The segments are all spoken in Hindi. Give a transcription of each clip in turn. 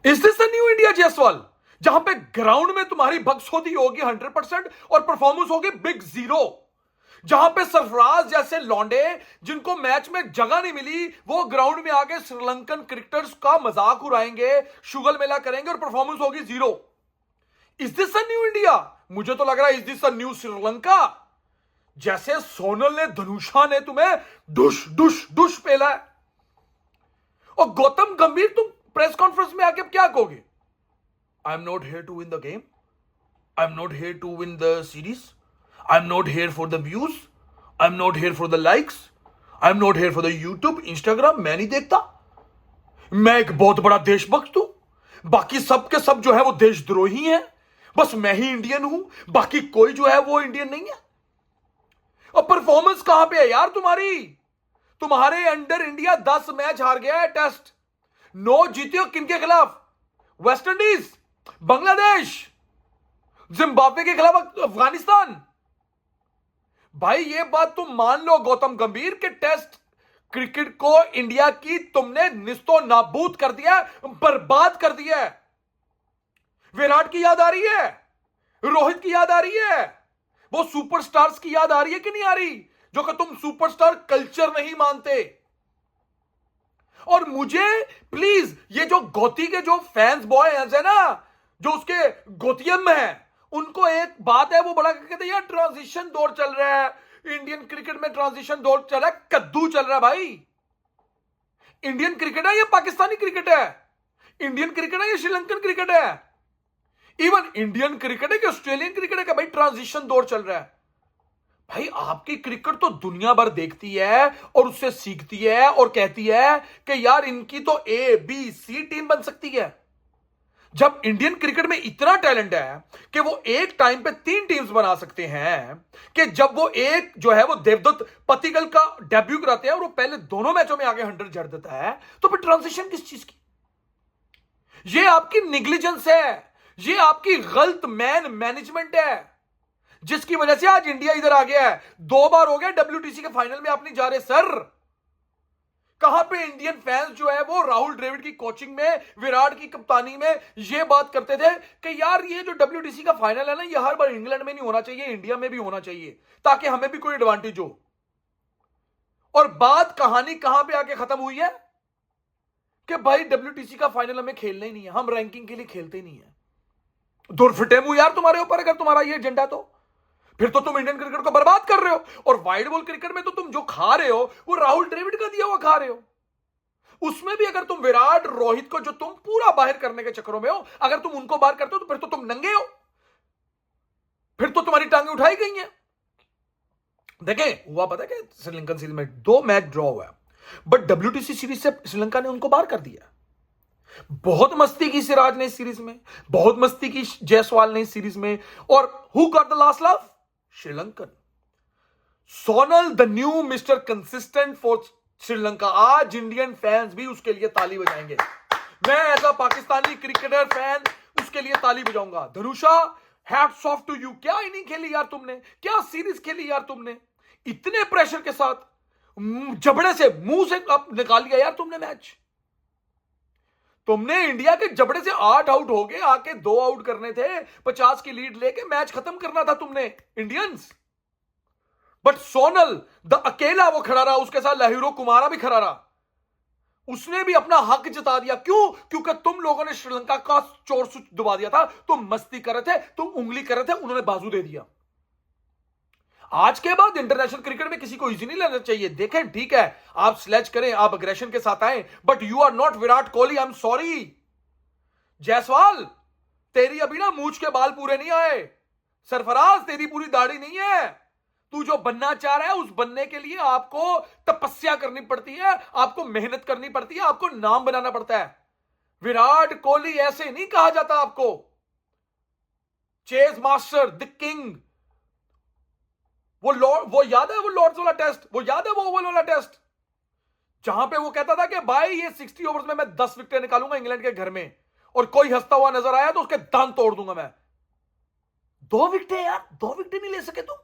Is this the new India Jaiswal, जहां पे ग्राउंड में तुम्हारी बकचोदी होगी 100% और परफॉर्मेंस होगी बिग जीरो, जहां पे सरफराज जैसे लौंडे जिनको मैच में जगह नहीं मिली वो ग्राउंड में आके श्रीलंकन क्रिकेटर्स का मजाक उड़ाएंगे, शुगल मेला करेंगे और परफॉर्मेंस होगी zero. Is this a new India? मुझे तो लग रहा है is this a new Sri Lanka. जैसे सोनल ने धनुषा ने तुम्हें डुश डुश डुश पेला है, और गौतम गंभीर तुम प्रेस कॉन्फ्रेंस में आके क्या कहोगे? I am not here to win the game, I am not here to win the series, I am not here for the views, I am not here for the likes, I am not here for the YouTube Instagram, मैं नहीं देखता, मैं एक बहुत बड़ा देशभक्त हूं, बाकी सब के सब जो है वो देशद्रोही हैं, बस मैं ही इंडियन हूं, बाकी कोई जो है वो इंडियन नहीं है। और परफॉर्मेंस कहां पे है यार तुम्हारी? तुम्हारे अंडर इंडिया 10 मैच हार गया है टेस्ट, 9 जीते हो किनके खिलाफ? वेस्ट इंडीज, बांग्लादेश, जिम्बाब्वे के खिलाफ अफगानिस्तान। भाई ये बात तुम मान लो गौतम गंभीर के टेस्ट क्रिकेट को इंडिया की तुमने निस्तो नाबूद कर दिया, बर्बाद कर दिया है। विराट की याद आ रही है, रोहित की याद आ रही है, वो सुपरस्टार्स की याद आ रही है कि नहीं आ रही, जो कि तुम सुपरस्टार कल्चर नहीं मानते। और मुझे प्लीज ये जो गोती के जो फैंस बॉय है ना, जो उसके गोतियम है, उनको एक बात है, वो बड़ा कहते हैं यार ट्रांजिशन दौर चल रहा है, इंडियन क्रिकेट में ट्रांजिशन दौर चल रहा है, कद्दू चल रहा है भाई। इंडियन क्रिकेट है या पाकिस्तानी क्रिकेट है? इंडियन क्रिकेट है या श्रीलंकन क्रिकेट है? इवन इंडियन क्रिकेट है कि ऑस्ट्रेलियन क्रिकेट है? भाई ट्रांजिशन दौर चल रहा है। भाई आपकी क्रिकेट तो दुनिया भर देखती है और उससे सीखती है और कहती है कि यार इनकी तो ABC टीम बन सकती है। जब इंडियन क्रिकेट में इतना टैलेंट है कि वो एक टाइम पे 3 टीम्स बना सकते हैं, कि जब वो एक जो है वो देवदत्त पतिगल का डेब्यू कराते हैं और वो पहले दोनों मैचों में आगे 100 जड़ देता है, तो फिर ट्रांजिशन किस चीज की? ये आपकी निग्लिजेंस है, ये आपकी गलत मैनेजमेंट है, जिसकी वजह से आज इंडिया इधर आ गया है। 2 बार हो गया WTC के फाइनल में आप नहीं जा रहे सर। कहां पे इंडियन फैंस जो है वो राहुल द्रविड़ की कोचिंग में, विराट की कप्तानी में ये बात करते थे कि यार ये जो WTC का फाइनल है ना, ये हर बार इंग्लैंड में नहीं होना चाहिए, इंडिया में भी होना चाहिए, ताकि हमें भी कोई एडवांटेज हो। और बात कहानी कहां पे आके खत्म हुई है कि भाई WTC का फाइनल हमें खेलना ही नहीं है, हम रैंकिंग के लिए खेलते ही नहीं है। दुर्फिटे मुंह यार तुम्हारे ऊपर, अगर तुम्हारा ये एजेंडा, तो फिर तो तुम इंडियन क्रिकेट को बर्बाद कर रहे हो। और वाइड बॉल क्रिकेट में तो तुम जो खा रहे हो वो राहुल द्रविड़ का दिया हुआ खा रहे हो। उसमें भी अगर तुम विराट रोहित को जो तुम पूरा बाहर करने के चक्करों में हो, अगर तुम उनको बाहर करते हो तो फिर तो तुम नंगे हो, फिर तो तुम्हारी टांगे उठाई गई हैं। देखें हुआ पता है कि श्रीलंकन सीरीज में 2 मैच ड्रॉ हुआ है, बट WTC सीरीज से श्रीलंका ने उनको बाहर कर दिया। बहुत मस्ती की सिराज ने इस सीरीज में, बहुत मस्ती की जायसवाल ने इस सीरीज में, और who got the last love? Sri Lankan. Sonal the new mister consistent for Sri Lanka. आज इंडियन फैंस भी उसके लिए ताली बजाएंगे, मैं as a Pakistani cricketer fan उसके लिए ताली बजाऊंगा। Dhanusha, hats off to you. क्या इनिंग खेली यार तुमने, क्या सीरीज खेली यार तुमने, इतने प्रेशर के साथ जबड़े से मुंह से निकाल लिया यार तुमने मैच। तुमने इंडिया के जबड़े से 8 आउट हो गए, आके 2 आउट करने थे, 50 की लीड लेके मैच खत्म करना था तुमने इंडियंस। बट सोनल द अकेला वो खड़ा रहा, उसके साथ लहिरो कुमारा भी खड़ा रहा, उसने भी अपना हक जता दिया। क्यों? क्योंकि तुम लोगों ने श्रीलंका का चोर स्विच दबा दिया था, तुम मस्ती कर रहे थे, तुम उंगली कर रहे थे, उन्होंने बाजू दे दिया। आज के बाद इंटरनेशनल क्रिकेट में किसी को इजी नहीं लेना चाहिए। देखें ठीक है, आप स्लेज करें, आप अग्रेशन के साथ आए, but you are not Virat Kohli, I am sorry. Jaiswal, तेरी अभी ना मूंछ के बाल पूरे नहीं आए। सरफराज, तेरी पूरी दाढ़ी नहीं है। तू जो बनना चाह रहा है उस बनने के लिए आपको तपस्या करनी पड़ती है, आपको मेहनत करनी पड़ती है, आपको नाम बनाना पड़ता है। विराट कोहली ऐसे नहीं कहा जाता आपको। चेज मास्टर, द किंग, वो याद है वो लॉर्ड्स वाला टेस्ट, वो याद है वो ओवल वाला टेस्ट, जहां पे वो कहता था कि भाई ये 60 ओवर्स में मैं 10 विकेट निकालूंगा इंग्लैंड के घर में, और कोई हंसता हुआ नजर आया तो उसके दांत तोड़ दूंगा मैं। 2 विकेट यार, 2 विकेट नहीं ले सके तुम।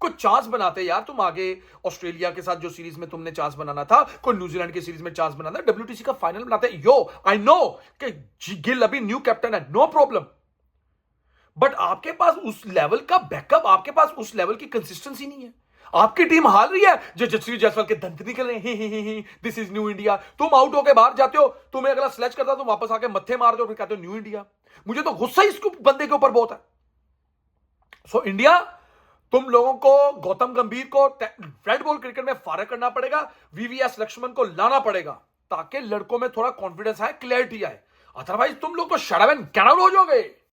कोई चांस बनाते यार तुम आगे। ऑस्ट्रेलिया के साथ जो सीरीज में तुमने चांस बनाना था, कोई न्यूजीलैंड की सीरीज में चांस बनाना, डब्ल्यूटीसी का फाइनल बनाते। यो आई नो कि गिल अभी न्यू कैप्टन है, नो प्रॉब्लम, बट आपके पास उस लेवल का बैकअप, आपके पास उस लेवल की कंसिस्टेंसी नहीं है। आपकी टीम हार रही है, जो जसवीर जायसवाल के दंत निकल रहे हैं, दिस इज न्यू इंडिया। तुम आउट होके बाहर जाते हो, तुम्हें अगला स्लेच करता, तुम वापस आके मत्थे मार दो, फिर कहते हो न्यू इंडिया। मुझे तो गुस्सा इस बंदे के ऊपर बहुत है। सो इंडिया, तुम लोगों को गौतम गंभीर को रेड बॉल क्रिकेट में फारग करना पड़ेगा, वीवीएस लक्ष्मण को लाना पड़ेगा, ताकि लड़कों में थोड़ा कॉन्फिडेंस आए, क्लैरिटी आए। अदरवाइज तुम लोग तो shut up and get out हो जाओगे।